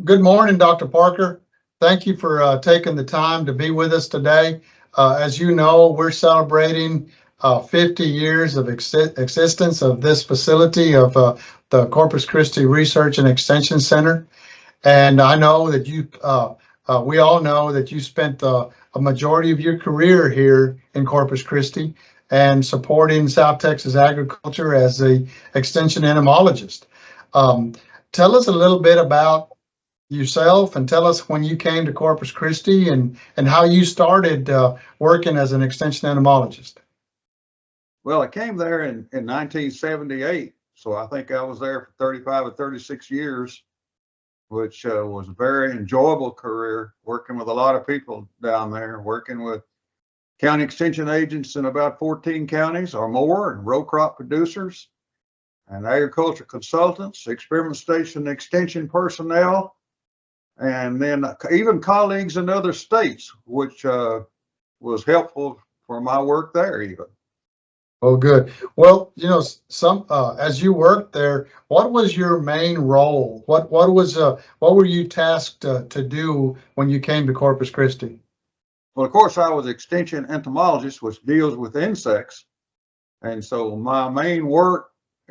Good morning, Dr. Parker. Thank you for taking the time to be with us today. As you know, we're celebrating 50 years of existence of this facility of the Corpus Christi Research and Extension Center. And I know that we all know that you spent a majority of your career here in Corpus Christi and supporting South Texas agriculture as a extension entomologist. Tell us a little bit about yourself and tell us when you came to Corpus Christi and how you started working as an extension entomologist. Well, I came there in 1978, so I think I was there for 35 or 36 years, which was a very enjoyable career, working with a lot of people down there, working with county extension agents in about 14 counties or more, and row crop producers and agriculture consultants, experiment station extension personnel, and then even colleagues in other states, which was helpful for my work there even. Oh, good. Well, as you worked there, what was your main role? What were you tasked to do when you came to Corpus Christi? Well, of course, I was extension entomologist, which deals with insects. And so my main work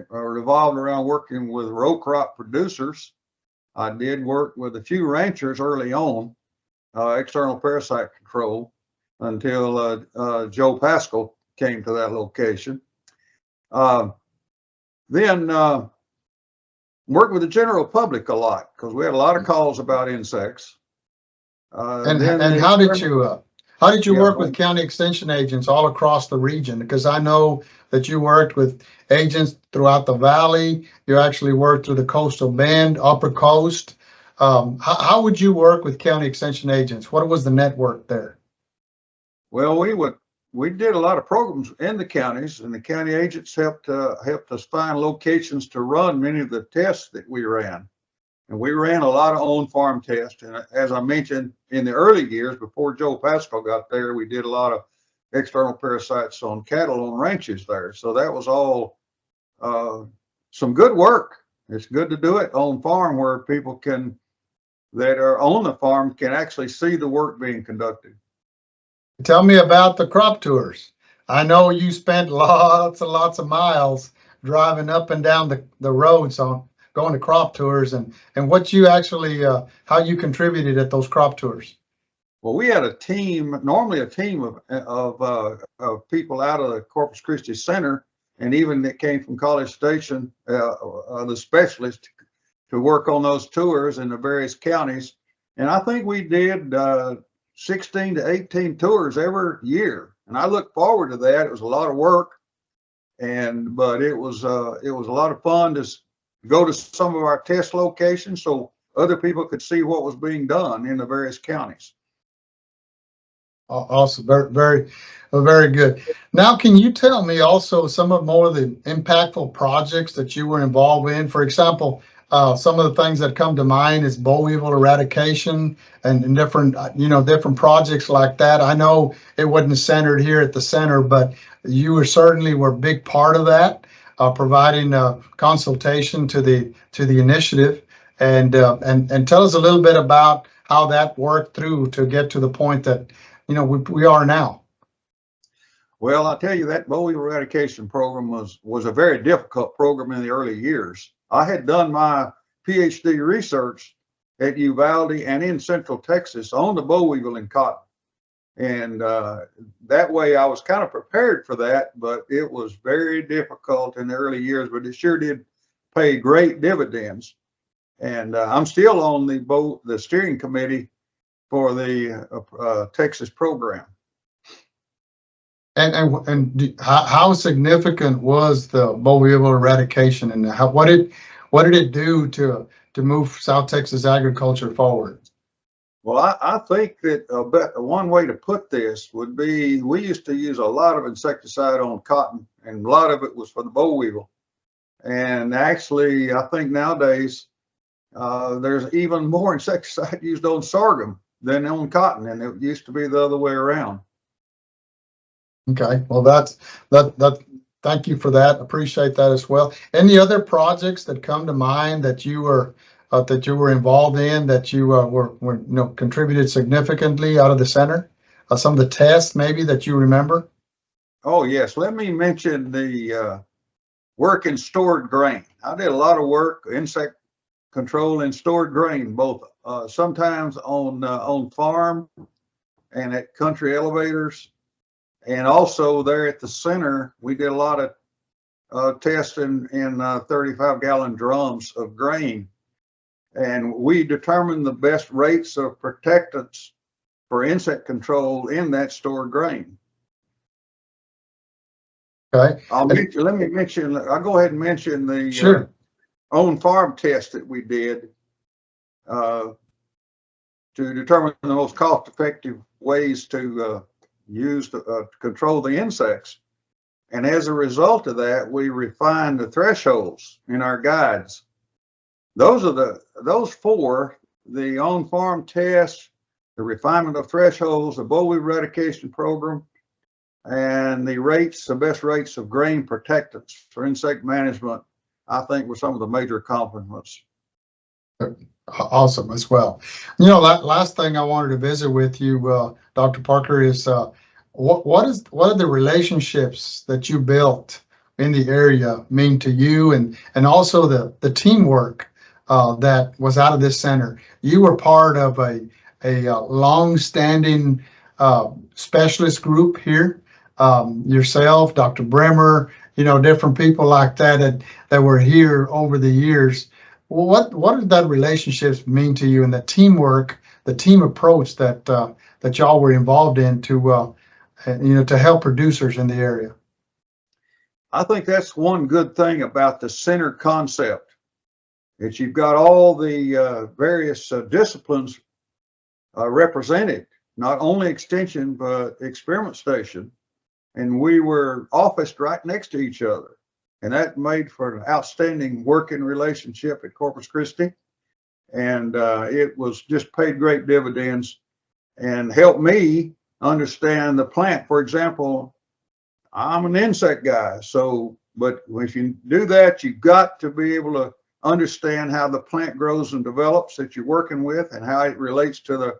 revolved around working with row crop producers. I did work with a few ranchers early on, external parasite control, until Joe Pascal came to that location. Then worked with the general public a lot because we had a lot of calls about insects. And how did you work with county extension agents all across the region? Because I know that you worked with agents throughout the valley. You actually worked through the coastal bend, upper coast. How would you work with county extension agents? What was the network there? Well, we did a lot of programs in the counties, and the county agents helped us find locations to run many of the tests that we ran. And we ran a lot of on-farm tests. And as I mentioned, in the early years, before Joe Pascal got there, we did a lot of external parasites on cattle on ranches there. So that was all some good work. It's good to do it on farm where people that are on the farm can actually see the work being conducted. Tell me about the crop tours. I know you spent lots and lots of miles driving up and down the roads going to crop tours and what you actually, how you contributed at those crop tours. Well, we had normally a team of people out of the Corpus Christi Center, and even that came from College Station, the specialists to work on those tours in the various counties. And I think we did 16 to 18 tours every year. And I look forward to that. It was a lot of work, but it was a lot of fun to go to some of our test locations so other people could see what was being done in the various counties. Awesome. Very, very good. Now, can you tell me also some of more of the impactful projects that you were involved in? For example, some of the things that come to mind is boll weevil eradication and different projects like that. I know it wasn't centered here at the center, but you certainly were a big part of that, providing consultation to the initiative, and tell us a little bit about how that worked through to get to the point that we are now. Well, I'll tell you, that boll weevil eradication program was a very difficult program in the early years. I had done my PhD research at Uvalde and in Central Texas on the boll weevil and cotton. And that way I was kind of prepared for that, but it was very difficult in the early years, but it sure did pay great dividends. And I'm still on the steering committee for the Texas program. And how significant was the boll weevil eradication, and what did it do to move South Texas agriculture forward? Well, I think that one way to put this would be, we used to use a lot of insecticide on cotton, and a lot of it was for the boll weevil. And actually, I think nowadays there's even more insecticide used on sorghum than on cotton, and it used to be the other way around. Okay, well, thank you for that. Appreciate that as well. Any other projects that come to mind that you were that you were involved in that you were contributed significantly out of the center? Some of the tests maybe that you remember? Oh, yes. Let me mention the work in stored grain. I did a lot of work, insect control in stored grain, both sometimes on farm and at country elevators. And also there at the center, we did a lot of testing in 35-gallon drums of grain. And we determined the best rates of protectants for insect control in that stored grain. Okay. I'll go ahead and mention the Sure. on-farm test that we did to determine the most cost-effective ways to use to control the insects. And as a result of that, we refined the thresholds in our guides. Those four, the on-farm test, the refinement of thresholds, the boll weevil eradication program, and the best rates of grain protectants for insect management, I think were some of the major accomplishments. Awesome as well. Last thing I wanted to visit with you, Dr. Parker, is what are the relationships that you built in the area mean to you, and also the teamwork that was out of this center? You were part of a long-standing specialist group here. Yourself, Dr. Bremer, different people like that were here over the years. What did that relationships mean to you, and the teamwork, the team approach that y'all were involved in to help producers in the area? I think that's one good thing about the center concept. That you've got all the various disciplines represented, not only extension but experiment station, and we were officed right next to each other. And that made for an outstanding working relationship at Corpus Christi. And it was just paid great dividends and helped me understand the plant. For example, I'm an insect guy. But if you do that, you've got to be able to understand how the plant grows and develops that you're working with and how it relates to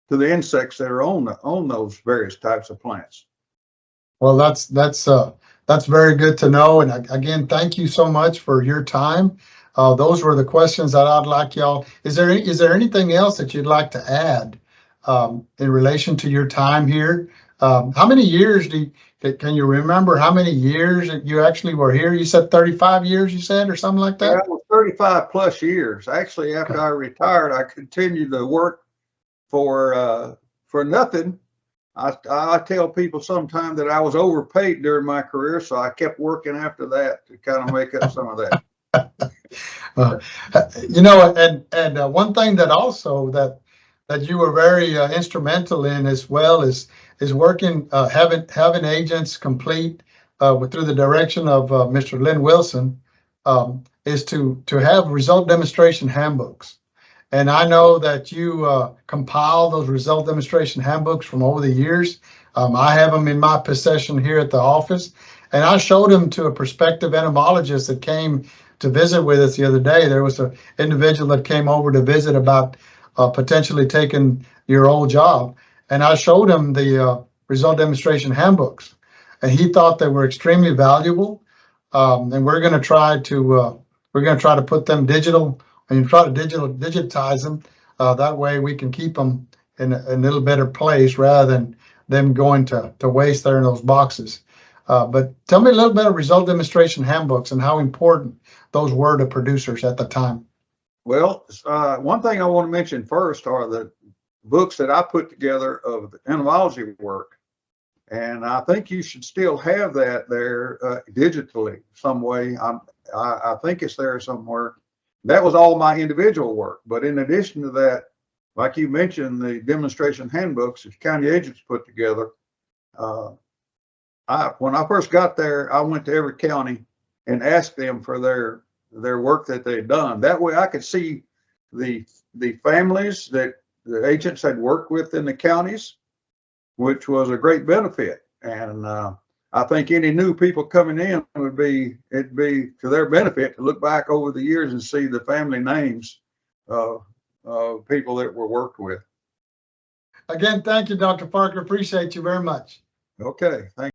the insects that are on those various types of plants. Well, that's very good to know. And again, thank you so much for your time. Those were the questions that I'd like y'all. Is there anything else that you'd like to add in relation to your time here? How many years can you remember how many years you actually were here? You said 35 years, you said, or something like that? Yeah, it was 35 plus years. Actually, after I retired, I continued to work for nothing. I tell people sometimes that I was overpaid during my career, so I kept working after that to kind of make up some of that. And one thing that also that you were very instrumental in as well is working, having agents complete through the direction of Mr. Lynn Wilson, is to have result demonstration handbooks. And I know that you compile those result demonstration handbooks from over the years. I have them in my possession here at the office, and I showed them to a prospective entomologist that came to visit with us the other day. There was an individual that came over to visit about potentially taking your old job, and I showed him the result demonstration handbooks, and he thought they were extremely valuable. And we're going to try to put them digital. And try to digitize them. That way we can keep them in a little better place rather than them going to waste there in those boxes. But tell me a little bit of result demonstration handbooks and how important those were to producers at the time. Well, one thing I want to mention first are the books that I put together of the entomology work. And I think you should still have that there digitally some way. I think it's there somewhere. That was all my individual work. But in addition to that, like you mentioned, the demonstration handbooks that county agents put together. When I first got there, I went to every county and asked them for their work that they'd done. That way I could see the families that the agents had worked with in the counties, which was a great benefit. And I think any new people coming in it'd be to their benefit to look back over the years and see the family names people that were worked with. Again, thank you, Dr. Parker. Appreciate you very much. Okay, thank